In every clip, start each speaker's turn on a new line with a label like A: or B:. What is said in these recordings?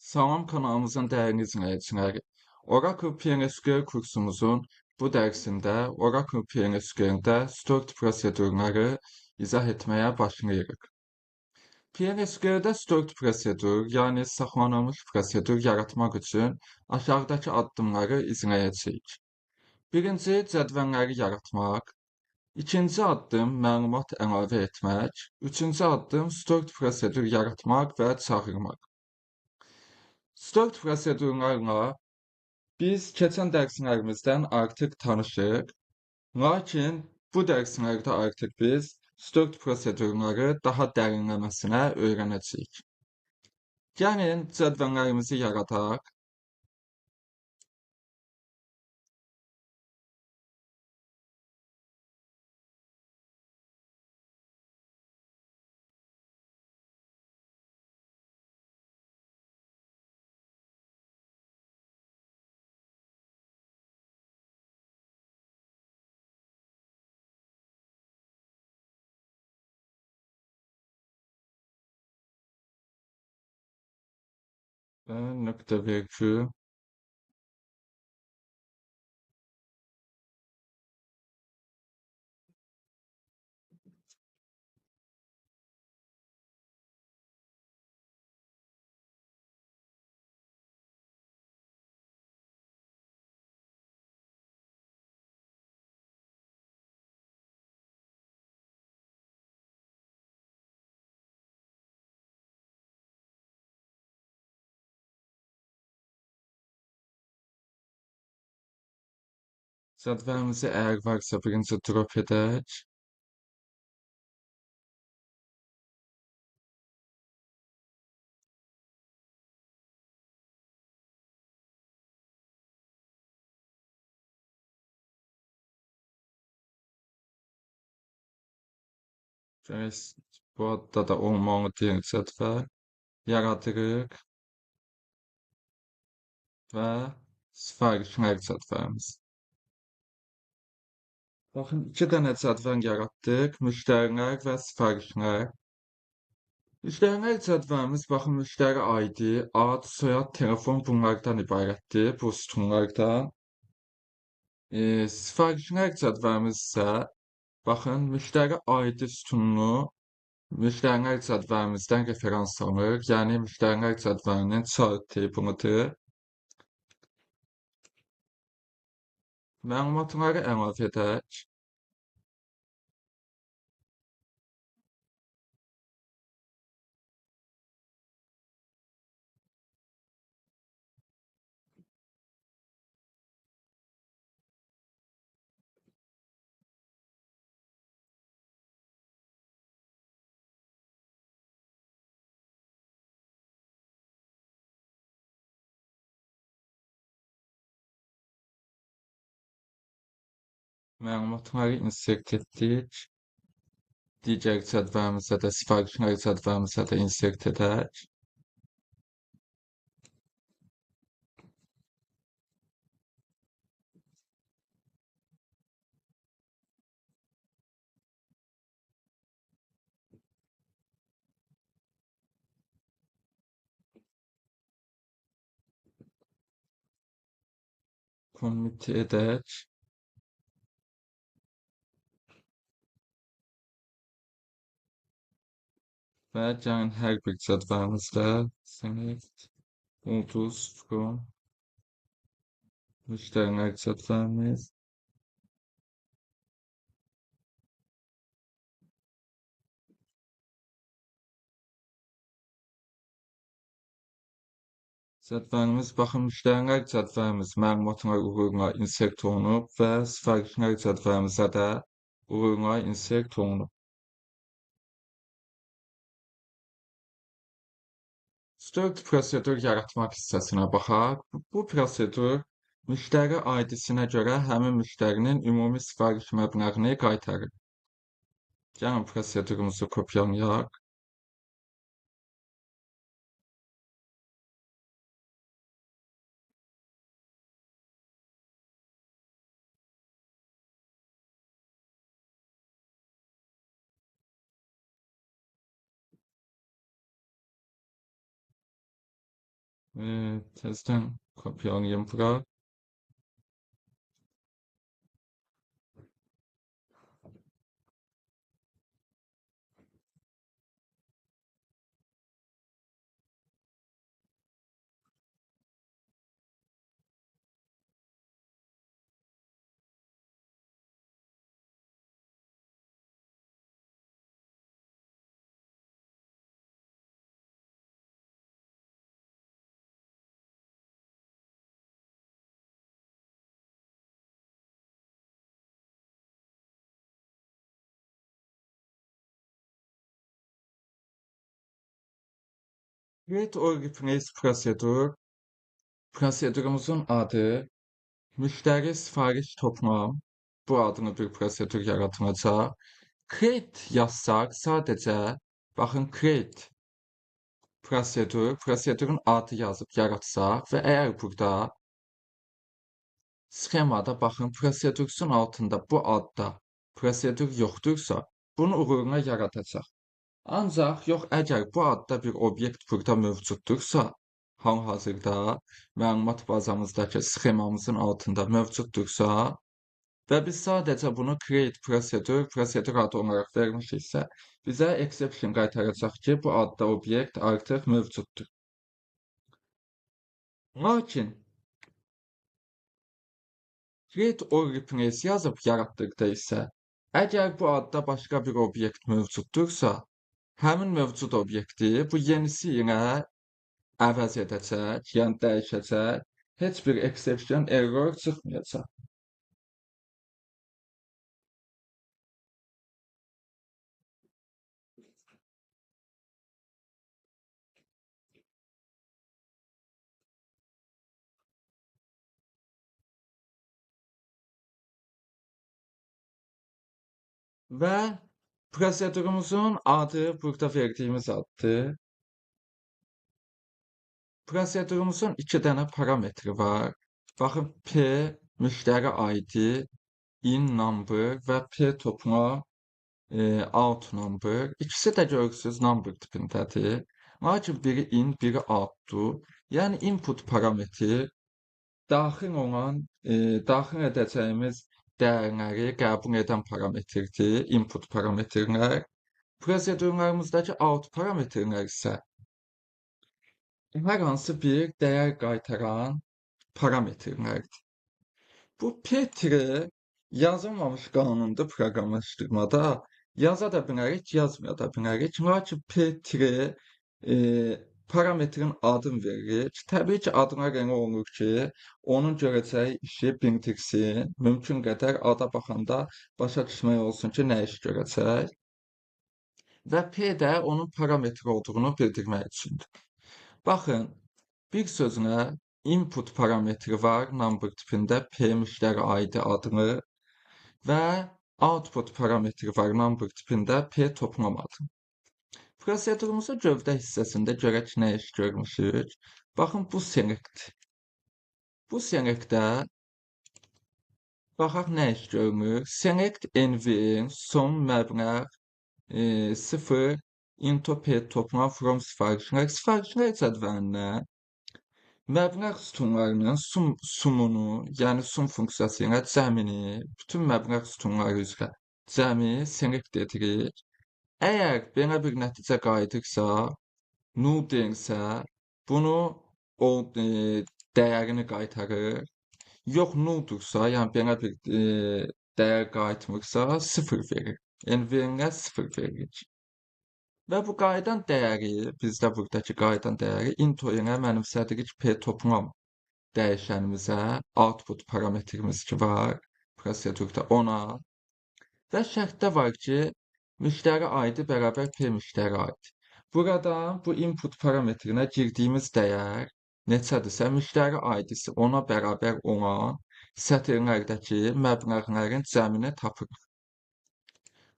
A: Salam kanalımızın değerli izleyicileri. Oracle PLSQL kursumuzun bu dersinde Oracle PLSQL'de stored prosedürleri izah etmeye başlayırıq. PLSQL'de stored prosedur, yani saxlanılmış prosedur yaratmaq üçün aşağıdakı addımları izləyəcəyik. Birinci, cədvəlləri yaratmaq. İkinci addım, məlumat əlavə etmək. Üçüncü addım, stored prosedur yaratmaq və çağırmaq. Stored prosedurlarla biz keçən dərslərimizdən artıq tanışıq, lakin bu dərslərdə artıq biz stored prosedurları daha dərinləməsinə öyrənəcəyik. Gəlin cədvəllərimizi yaradaq. Və nöqtə virgül. Cədvəlimizi əgər varsa birinci drop edək. Bu adda da olmalı deyil cədvəl. Yaradırıq və sifarişlər cədvəlimiz. Baxın, iki dənə cədvəl yaratdıq, müştərilər və sifarişlər. Müştərilər cədvəlimiz, baxın, müştəri ID, ad, soyad, telefon bunlardan ibarətdir, bu sütunlardan. Sifarişlər cədvəlimiz isə, baxın, müştəri ID sütununu müştərilər cədvəlimizdən referans alır, yəni müştərilər cədvəlinin child table'ıdır. Məlumatları əlavə edək. Məlumatları insert etdik. Digər cədvəlimizə də, sifarişlər cədvəlimizə də insert edək. Commit edək. Və gəlin hər bir cədvəlimizdə select ulduz from müştərilər cədvəlimiz. Cədvəlimiz, baxın, müştərilər cədvəlimiz məlumatlar uğurla insert olunub və sifarişlər cədvəlimizə də uğurla insert olunub. Stored prosedur yaratmaq hissəsinə baxaq. Bu prosedur müştəri ID-sinə görə həmin müştərinin ümumi sifariş məbləğini qaytarır. Gəlin prosedurumuzu kopyalayaq. Testten kopyalayayım bura. Create or replace prosedür. Prosedürümüzün adı müşteri sifariş toplama. Bu adını bir prosedür yaratılacaq. Create yazsaq sadəcə baxın create prosedürün adı yazıb yaratsaq və əgər burada sxemada baxın prosedürün altında bu adda prosedür yoxdursa, bunu uğruna yaradacaq. Ancaq yox, əgər bu adda bir obyekt burada mövcuddursa, hal-hazırda məlumat bazamızdakı sxemamızın altında mövcuddursa və biz sadəcə bunu create prosedur adı olaraq vermişiksə, bizə exception qaytaracaq ki, bu adda obyekt artıq mövcuddur. Lakin create or replace yazıb yaratdıqda isə, əgər bu adda başqa bir obyekt mövcuddursa, həmin mövcud obyekti bu yenisi ilə əvəz edəcək, yəni dəyişəcək, heç bir exception error çıxmayacaq. Və prosedurumuzun adı burada verdiyimiz addır. Prosedurumuzun 2 dənə parametri var. Baxın, P müştəri ID, in number və P topla out number. İkisi də görürsüz number tipindədir. Lakin biri in, biri outdur. Yəni input parametri daxil olan, daxil edəcəyimiz dəyərləri qəbul edən parametrdir, input parametrlər. Prosedurlarımızdakı out parametrlər isə hər hansı bir dəyər qaytaran parametrlərdir. Bu P- yazılmamış qanunda proqramlaşdırmada yaza da bilərik, yazmaya da bilərik. Lakin P- parametrin adını veririk. Təbii ki, adına görə olur ki, onun görəcəyi işi bildirsin. Mümkün qədər ada baxanda başa düşmək olsun ki, nə iş görəcək. Və P də onun parametri olduğunu bildirmək üçündür. Baxın, bir sözünə input parametri var number tipində P müştəri ID adını və output parametri var number tipində P toplam adını. Prosedurumuzun gövdə hissəsində görək nə iş görmüşük. Baxın, bu select. Bu selectdə baxaq nə iş görmür. Select NVN son məbləğ 0 into P toplam from sifarişlər cədvəlindən məbləğ sütunlarının sumunu, yəni sum funksiyası ilə cəmini, bütün məbləğ sütunları üzrə cəmi select edirik. Əgər belə bir nəticə qayıdırsa, null deyilsə, bunu o dəyərini qaytarır. Yox, nuldursa, yəni belə bir dəyər qayıtmırsa, 0 verir. NVN-ə 0 veririk. Və bu qayıdan dəyəri, bizdə buradakı qayıdan dəyəri into ilə mənimsədirik P toplam dəyişənimizə, output parametrimiz ki var, prosedurda ona və şərtdə var ki, müştəri ID bərabər P müştəri ID. Buradan bu input parametrinə girdiyimiz dəyər neçədirsə, müştəri ID-si ona bərabər olan sətirlərdəki məbləğlərin cəmini tapırıq.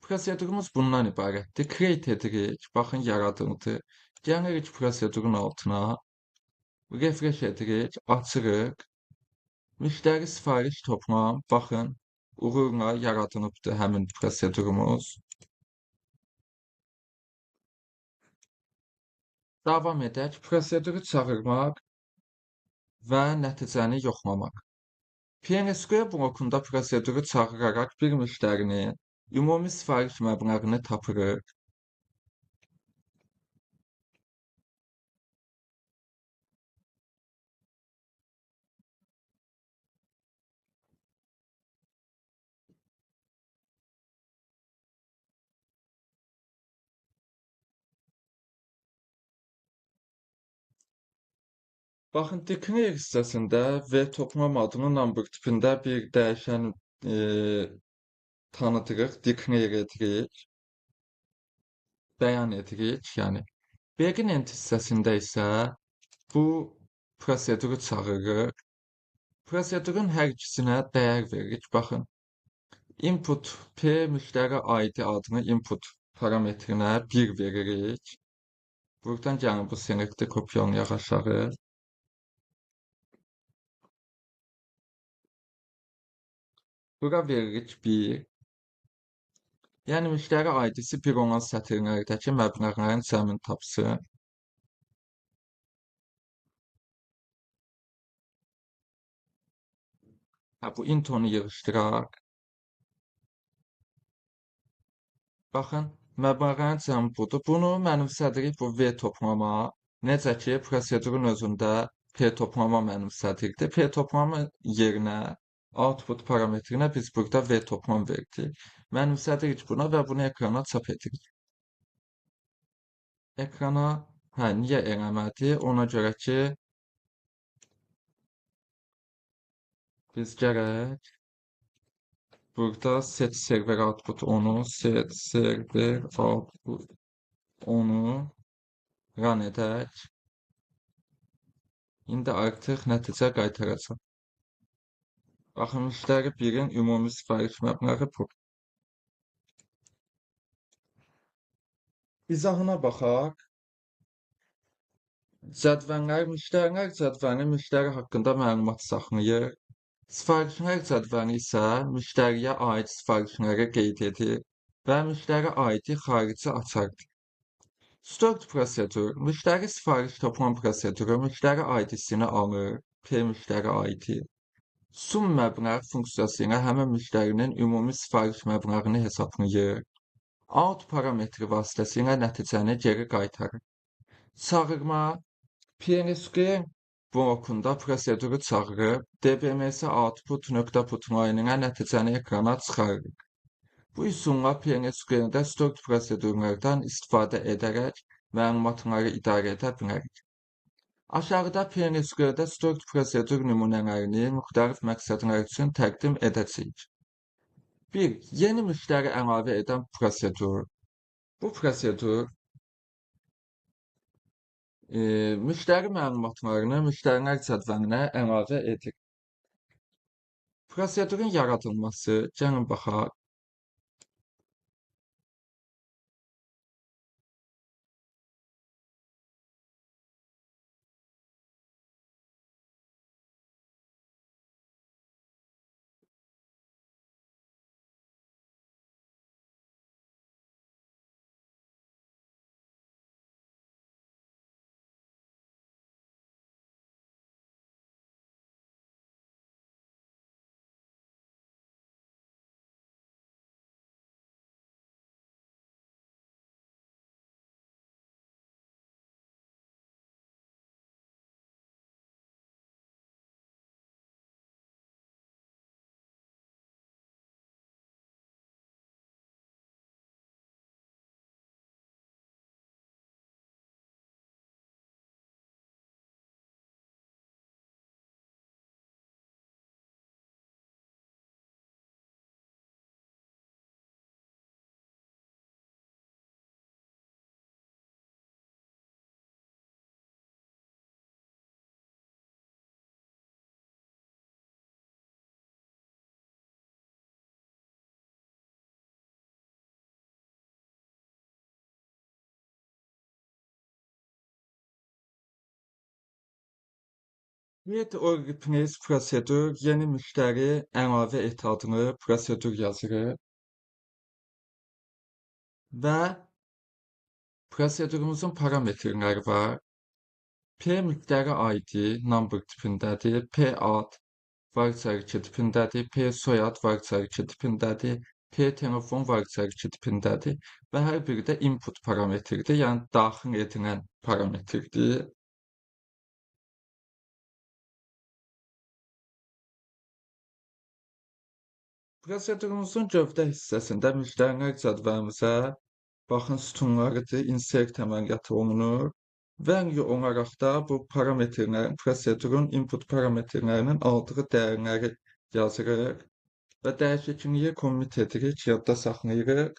A: Prosedurumuz bundan ibarətdir. Create edirik, baxın yaradıldı. Gəlirik prosedurun altına, refresh edirik, açırıq. Müştəri sifariş toplam, baxın, uğurla yaradılıbdır həmin prosedurumuz. Davam edək. Proseduru çağırmaq və nəticəni yoxlamaq. PNSQ blokunda proseduru çağıraraq bir müştərinin ümumi sifariş məbləğini tapırıq. Baxın, declare hissəsində V toplam adını number tipində bir dəyişən tanıdırıq, declare edirik, bəyan edirik. Yəni, Begin hissəsində isə bu proseduru çağırırıq. Prosedurun hər ikisinə dəyər veririk. Baxın, input P müştəri ID adını input parametrinə 1 veririk. Buradan gəlin bu selekti kopyalayaq aşağı. Bura veririk 1. Yəni müştəri ID-si 1 olan sətirlərdəki məbləğlərin cəmini tapsın. Bu int onu yığışdıraq. Baxın, məbləğlərin cəmi budur. Bunu mənimsədirik bu V toplama. Necə ki, prosedurun özündə P toplama mənimsədirdi. P toplama yerinə output parametrinə biz burada V toplam verdik. Mənimsədirik buna və bunu ekrana çap edirik. Ekrana, niyə eləmədi? Ona görə ki, biz gərək burada set server output onu, set server output onu run edək. İndi artıq nəticə qaytaracaq. Baxın, müştəri 1-in ümumi sifariş məbləği bu. İzahına baxaq. Cədvəllər, müştərilər cədvəli müştəri haqqında məlumat saxlayır. Sifarişlər cədvəli isə müştəriyə aid sifarişləri qeyd edir və müştəri ID xarici açardır. Stored prosedur, müştəri sifariş toplam proseduru müştəri ID-sini alır, P müştəri ID. Sum məbləğ funksiyası ilə həmin müştərinin ümumi sifariş məbləğini hesablayır. Out parametri vasitəsilə nəticəni geri qaytarır. Çağırma, PNSQ blokunda proseduru çağırıb, DBMS output.put layinə nəticəni ekrana çıxarırıq. Bu üsulla PNSQ-də stored prosedurlardan istifadə edərək məlumatları idarə edə bilərik. Aşağıda PNSQ-də stored prosedur nümunələrini müxtəlif məqsədlər üçün təqdim edəcəyik. 1. Yeni müştəri əlavə edən prosedur. Bu prosedur müştəri məlumatlarını müştərilər cədvəlinə əlavə edir. Prosedurun yaradılması, gəlin baxaq. Create or replace prosedur, yeni müştəri əlavə et adlı prosedur yazırıq. Və prosedurumuzun parametrləri var. P müştəri ID number tipindədir. P ad varchar 2 tipindədir. P soyad varchar 2 tipindədir. P telefon varchar 2 tipindədir. Və hər biri də input parametridir. Yəni daxil edilən parametrdir. Prosedurumuzun gövdə hissəsində müştərilər cədvəlimizə baxın sütunlarıdır, insert əməliyyatı olunur və olaraq da bu parametrlərin, prosedurun input parametrlərinin aldığı dəyərləri yazırıq və dəyişikliyi commit edirik, yadda saxlayırıq.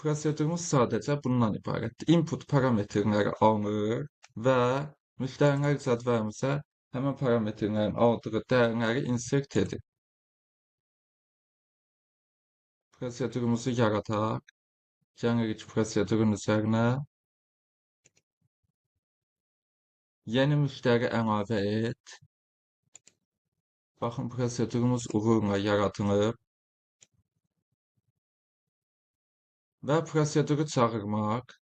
A: Prosedurumuz sadəcə bundan ibarətdir. Input parametrləri alınır və müştərilər cədvəlimizə həmin parametrlərin aldığı dəyərləri insert edir. Prosedurumuzu yaradaq. Gəlirik prosedurun üzərinə. Yeni müştəri əlavə et. Baxın, prosedurumuz uğurla yaradılıb. Və proseduru çağırmaq.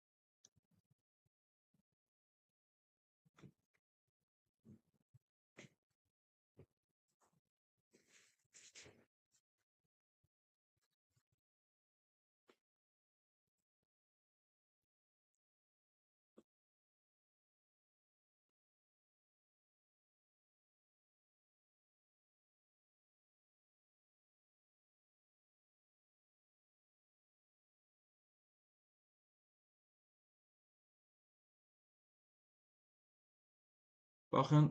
A: Baxın,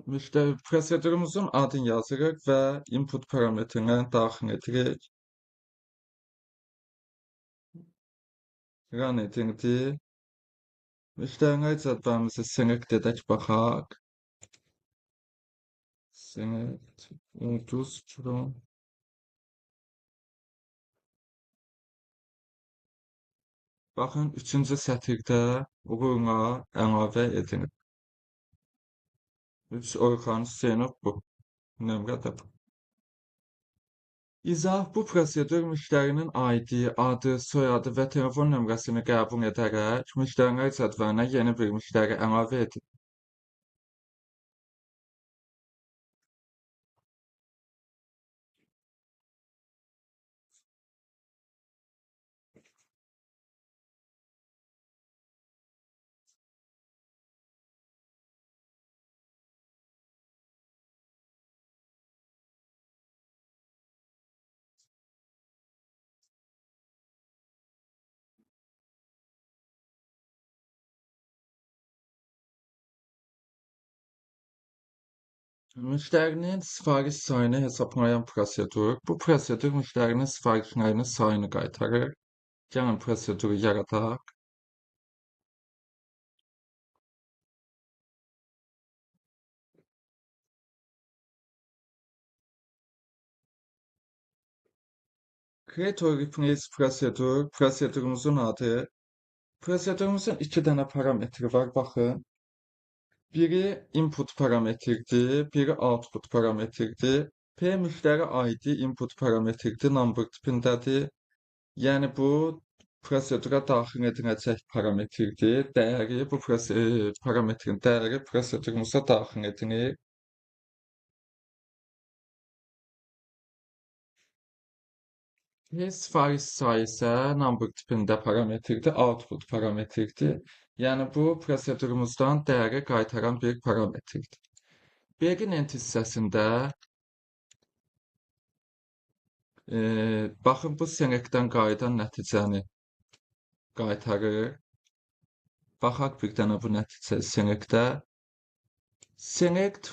A: prosedurumuzun adını yazırıq və input parametrlərini daxil edirik. Run edildi. Müştərilər cədvəlimizi select edək baxaq. Select ulduz pro. Baxın, 3-cü sətirdə uğurla əlavə edilib. 3 Orxan Hüseynov bu. Nömrədə bu. İzah bu prosedur müştərinin ID, adı, soyadı və telefon nömrəsini qəbul edərək müştərilər cədvəlinə yeni bir müştəri əlavə edir. Müştərinin sifariş sayını hesaplayan prosedur. Bu prosedur müştərinin sifarişlərinin sayını qaytarır. Gəlin proseduru yaradaq. Create or replace prosedur. Prosedurumuzun adı. Prosedurumuzun 2 dənə parametri var, baxın. Biri input parametrdir, biri output parametrdir. P müştəri ID input parametrdir, number tipindədir. Yəni bu prosedura daxil ediləcək parametrdir. Dəyəri, bu parametrin dəyəri prosedurumuza daxil edilir. Sifariş sayı isə number tipində parametrdir, output parametrdir. Yəni bu prosedurumuzdan dəyəri qaytaran bir parametrdir. Begin-end hissəsində baxın, bu select-dən qayıdan nəticəni qaytarır. Baxaq bir dənə bu nəticə select-də. Select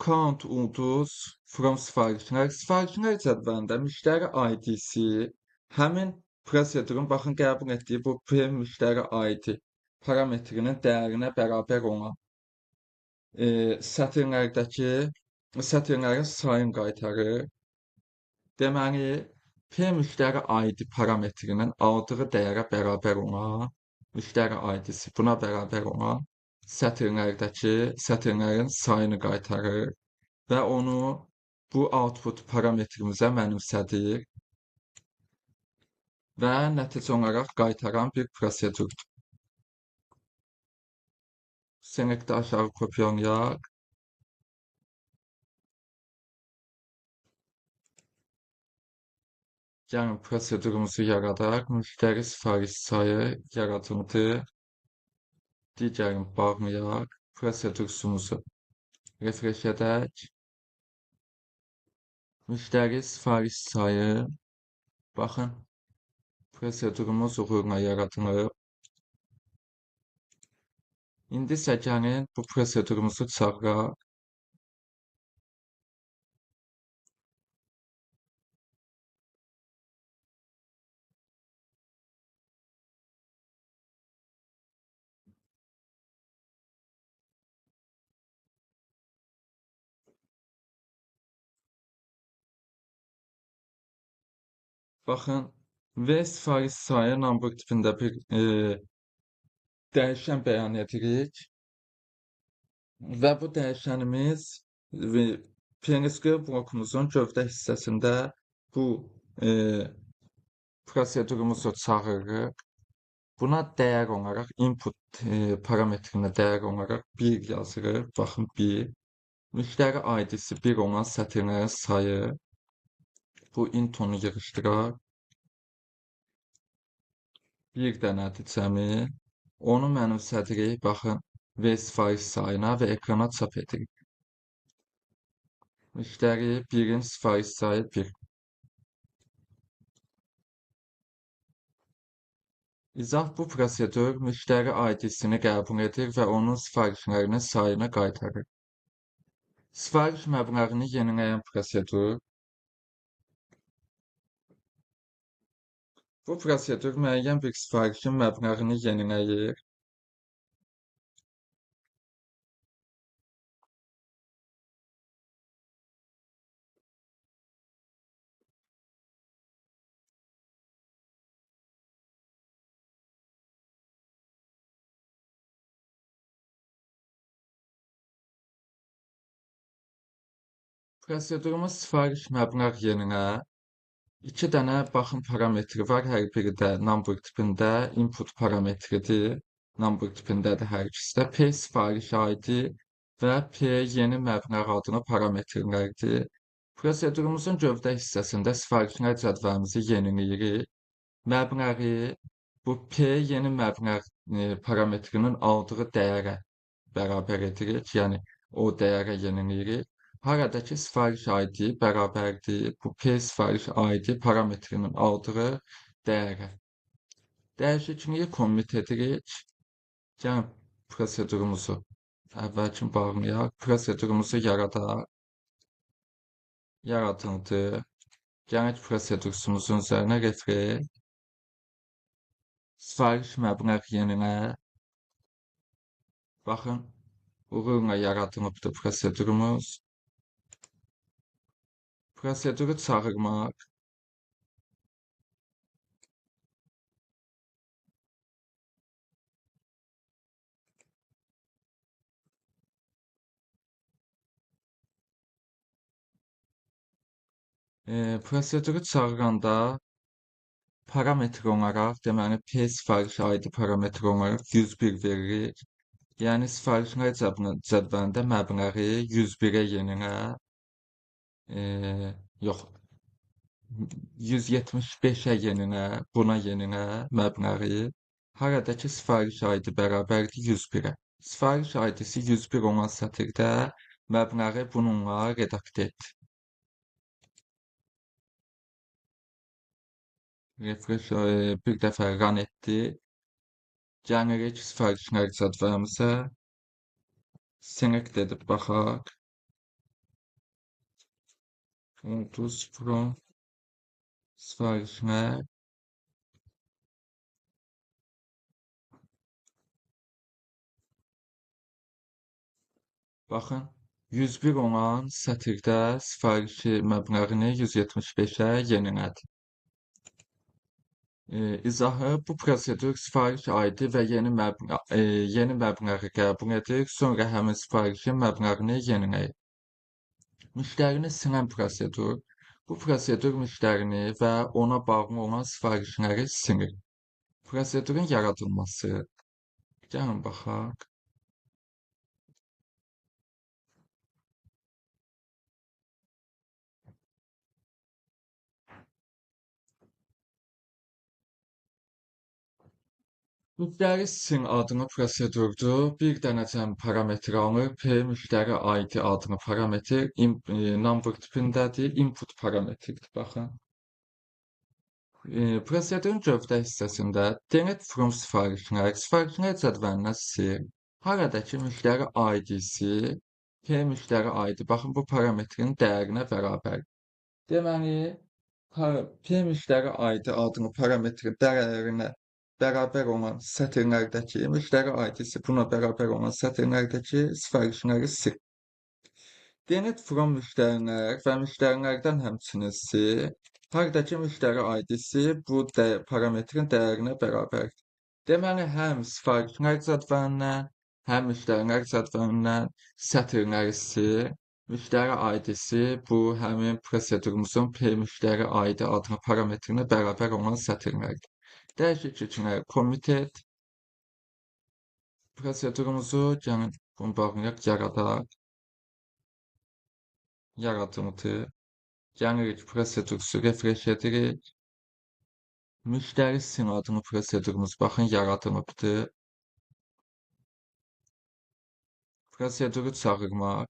A: count ulduz from sifarişlər. Sifarişlər cədvəlində müştəri ID-si həmin prosedurun, baxın, qəbul etdiyi bu P müştəri ID parametrinin dəyərinə bərabər olan sətirlərin sayını qaytarır. Deməli, P müştəri ID parametrinin aldığı dəyərə bərabər olan, müştəri ID-si buna bərabər olan sətirlərin sayını qaytarır və onu bu output parametrimizə mənimsədir və nəticə olaraq qaytaran bir prosedurdur. Senekdə aşağı kopyalayaq. Yəni prosedurumuzu yaradaq. Müştəri sifariş sayı yaradıldı. Digərini bağlayaq. Prosedurumuzu refresh edək. Müştəri sifariş sayı. Baxın, prosedurumuz uğurla yaradılıb. İndi isə gəlin bu prosedurumuzu çağıraq. Baxın, V sifariş sayı number tipində bir dəyişən bəyan edirik və bu dəyişənimiz PNSQ blokumuzun gövdə hissəsində bu prosedurumuzu çağırırıq. Buna dəyər olaraq input parametrinə dəyər olaraq 1 yazırıq. Baxın 1. Müştəri ID-si 1 olan sətirlərin sayı. Bu intonu yığışdıraq. Bir dənədir cəmi. Onu mənimsədirik. Baxın, V sifariş sayına və ekrana çap edirik. Müştəri 1-in sifariş sayı 1. İzah bu prosedur müştəri ID-sini qəbul edir və onun sifarişlərinin sayını qaytarır. Sifariş məbləğini yeniləyən prosedur. Bu prosedur müəyyən bir sifarişin məbləğini yeniləyir. Prosedurumuz sifariş məbləğ yenilə. 2 dənə baxım parametri var. Hər biri də number tipində input parametridir. Number tipindədir hər ikisi də. P sifariş ID və P yeni məbləğ adını parametrlərdir. Prosedurumuzun gövdə hissəsində sifarişlər cədvəlimizi yeniləyirik. Məbləği bu P yeni məbləğ parametrinin aldığı dəyərə bərabər edirik. Yəni o dəyərə yeniləyirik. Haradakı sifariş ID bərabərdir bu P sifariş ID parametrinin aldığı dəyərə. Dəyişikliyi commit edirik. Yəni prosedurumuzu əvvəlki bağlayaq. Prosedurumuzu yaradaq. Yaradıldı. Gələk prosedurumuzun üzərinə refresh. Sifariş məbləğ yenilə. Baxın, uğurla yaradılıbdır prosedurumuz. Proseduru çağırmaq. Proseduru çağıranda parametr olaraq, deməli P sifariş ID parametr olaraq 101 veririk. Yəni sifarişlər cədvəlində məbləği 101-ə yenilə. Yox, 175-ə yenilə, buna yenilə məbləği. Haradakı sifariş ID bərabərdir 101-ə. Sifariş ID-si 101 olan sətirdə məbləği bununla redaktə et. Refresh bir dəfə run etdi. Gəlirik sifarişlər cədvəlimizə. Select edib baxaq. Ulduz Pro sifarişlər. Baxın, 101 olan sətirdə sifarişi məbləğini 175-ə yenilədi. İzahı bu prosedur sifariş ID və yeni məbləği qəbul edir, sonra həmin sifarişin məbləğini yeniləyir. Müştərini silən prosedur. Bu prosedur müştərini və ona bağlı olan sifarişləri silir. Prosedurun yaradılması. Gəlin baxaq. Müştəri sizin adını prosedurdur. Bir dənə cəm parametr alınır. P müştəri ID adını parametr number tipindədir. Input parametridir. Baxın. Prosedurun gövdə hissəsində delete from sifarişlər cədvəlinə sil. Haradakı müştəri ID-si P müştəri ID. Baxın bu parametrin dəyərinə bərabər. Deməli, P müştəri ID adını parametrin dəyərinə bərabər olan sətirlərdəki müştəri ID-si buna bərabər olan sətirlərdəki sifarişləri sil. Delete from müştərilər və müştərilərdən həmçinin sil. Haradakı müştəri ID-si bu parametrin dəyərinə bərabərdir. Deməli, həm sifarişlər cədvəlindən, həm müştərilər cədvəlindən sətirləri sil. Müştəri ID-si bu həmin prosedurumuzun P müştəri ID adlı parametrinə bərabər olan sətirlərdir. Dəyişik keçinək commit et. Prosedurumuzu gəlin bunu bağlayaq, yaradaq. Yaratımıdır. Gəlirik prosedursu refresh edirik. Müştəri sizin adını prosedurumuz baxın yaradılıbdır. Proseduru çağırmaq.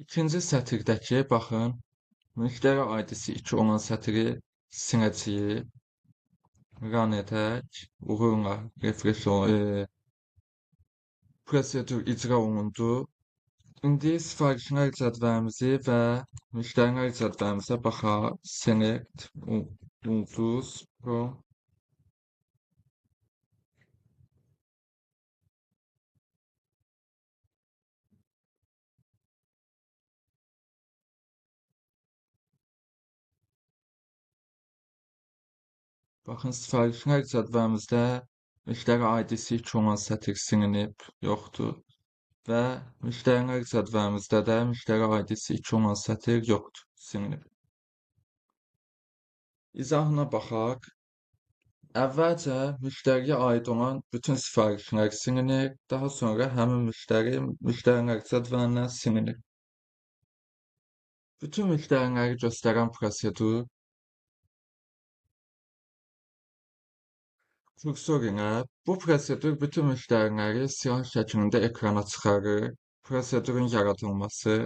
A: İkinci sətirdəki baxın müştəri ID-si 2 olan sətri siləcəyik. Run edək. Uğurla refresh prosedur icra olundu. İndi sifarişlər cədvəlimizi və müştərilər cədvəlimizə baxaq. Select ulduz pro. Baxın sifarişlər cədvəlimizdə müştəri ID-si 2 olan sətr silinib, yoxdur. Və müştərilər cədvəlimizdə də müştəri ID-si 2 olan sətr yoxdur, silinib. İzahına baxaq. Əvvəlcə müştəriyə aid olan bütün sifarişlər silinir, daha sonra həmin müştərilər cədvəlindən silinir. Bütün müştəriləri göstərən prosedur kursor ilə bu prosedur bütün müştəriləri siyah şəklində ekrana çıxarır. Prosedurun yaradılması.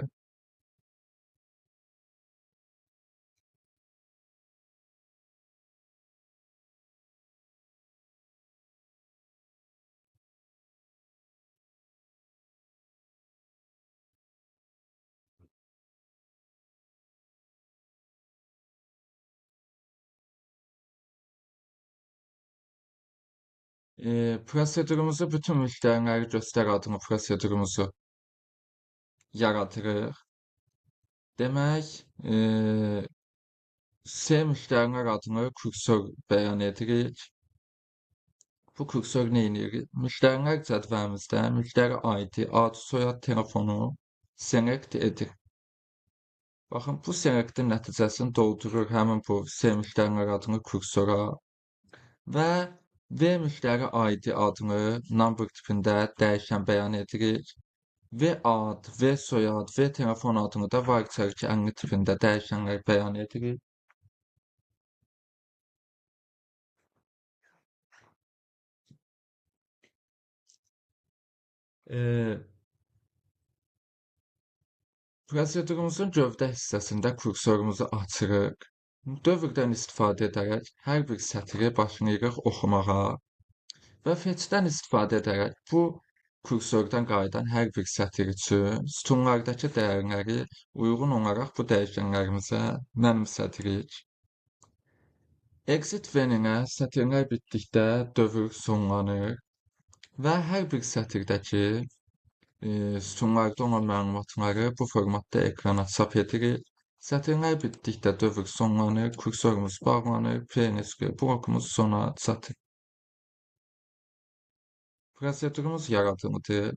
A: Prosedurumuzu bütün müştəriləri göstər adlı prosedurumuzu yaradırıq. Demək, S müştərilər adını kursor bəyan edirik. Bu kursor nə edir? Müştərilər cədvəlimizdə müştəri ID, ad, soyad, telefonu select edir. Baxın, bu selectin nəticəsini doldurur həmin bu S müştərilər adını kursora və V müştəri ID adını number tipində dəyişən bəyan edirik. V ad, V soyad, V telefon adını da varchar 50 tipində dəyişənlər bəyan edirik. Prosedurumuzun gövdə hissəsində kursorumuzu açırıq. Dövrdən istifadə edərək hər bir sətri başlayırıq oxumağa və fetchdən istifadə edərək bu kursordan qayıdan hər bir sətr üçün sütunlardakı dəyərləri uyğun olaraq bu dəyişənlərimizə mənimsədirik. Exit veninə sətirlər bitdikdə dövr sonlanır və hər bir sətirdəki sütunlarda olan məlumatları bu formatda ekrana çap edirik. Sətirlər bitdikdə dövr sonlanır, kursorumuz bağlanır, PNSQ blokumuz sona çatır. Prosedürümüz yaradımıdır.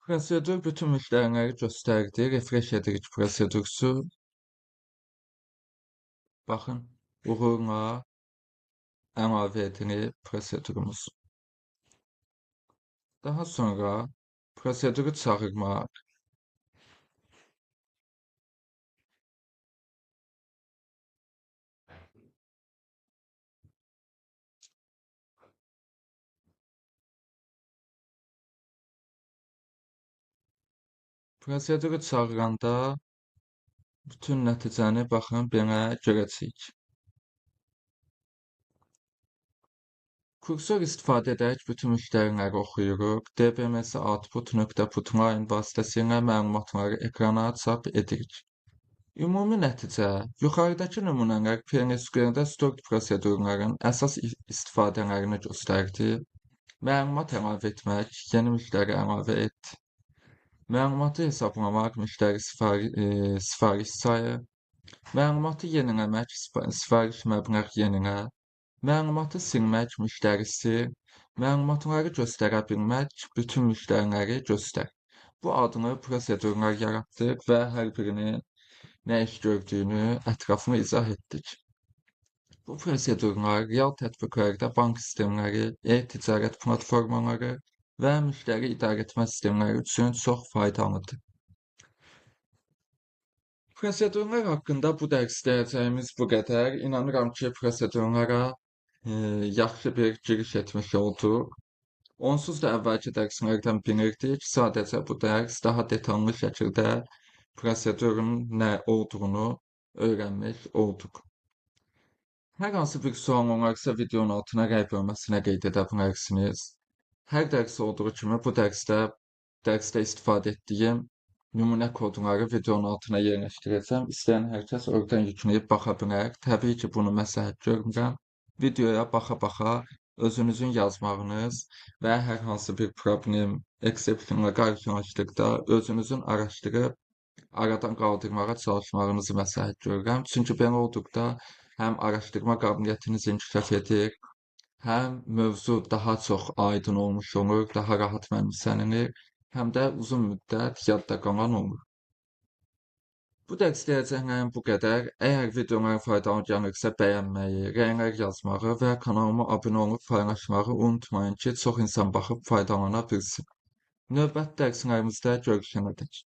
A: Prosedur bütün müşterileri gösterdi. Refresh edirik prosedürsü. Baxın, uğurla əlavə edilib prosedurumuz. Daha sonra proseduru çağırmaq, proseduru çağıranda bütün nəticəni baxın belə görəcəyik. Kursor istifadə edərək bütün müştəriləri oxuyuruq. DBMS output.putline vasitəsilə məlumatları ekrana çap edirik. Ümumi nəticə yuxarıdakı nümunələr PNSQL-də stored prosedurların əsas istifadələrini göstərdi. Məlumat əlavə etmək, yeni müştəri əlavə et. Məlumatı hesablamaq, müştəri sifariş sayı. Məlumatı yeniləmək, sifariş məbləğ yenilə. Məlumatı silmək, müştəri sil. Məlumatları göstərə bilmək, bütün müştəriləri göstər. Bu adlı prosedurlar yaratdıq və hər birinin nə iş gördüyünü ətraflı izah etdik. Bu prosedurlar real tətbiqlərdə bank sistemləri, e-ticarət platformaları və müştəri idarəetmə sistemləri üçün çox faydalıdır. Prosedurlar haqqında bu dərsdə deyəcəyimiz bu qədər. İnanıram ki, prosedurlara yaxşı bir giriş etmiş olduq. Onsuz da əvvəlki dərslərdən bilirdik. Sadəcə bu dərs daha detallı şəkildə prosedurun nə olduğunu öyrənmiş olduq. Hər hansı bir sual olarsa videonun altına rəy bölməsinə qeyd edə bilərsiniz. Hər dərs olduğu kimi bu dərsdə istifadə etdiyim nümunə kodları videonun altına yerləşdirəcəm. İstəyən hər kəs oradan yükləyib baxa bilər. Təbii ki, bunu məsləhət görmürəm. Videoya baxa-baxa özünüzün yazmağınız və hər hansı bir problem, exceptionla qarşılaşdıqda özünüzün araşdırıb aradan qaldırmağa çalışmağınızı məsləhət görürəm. Çünki belə olduqda həm araşdırma qabiliyyətiniz inkişaf edir, həm mövzu daha çox aydın olmuş olur, daha rahat mənimsənilir, həm də uzun müddət yadda qalan olur. Bu dərs deyəcəklərim bu qədər. Əgər videolarım faydalı gəlirsə bəyənməyi, rəylər yazmağı və kanalıma abunə olub paylaşmağı unutmayın ki, çox insan baxıb faydalana bilsin. Növbəti dərslərimizdə görüşənədək.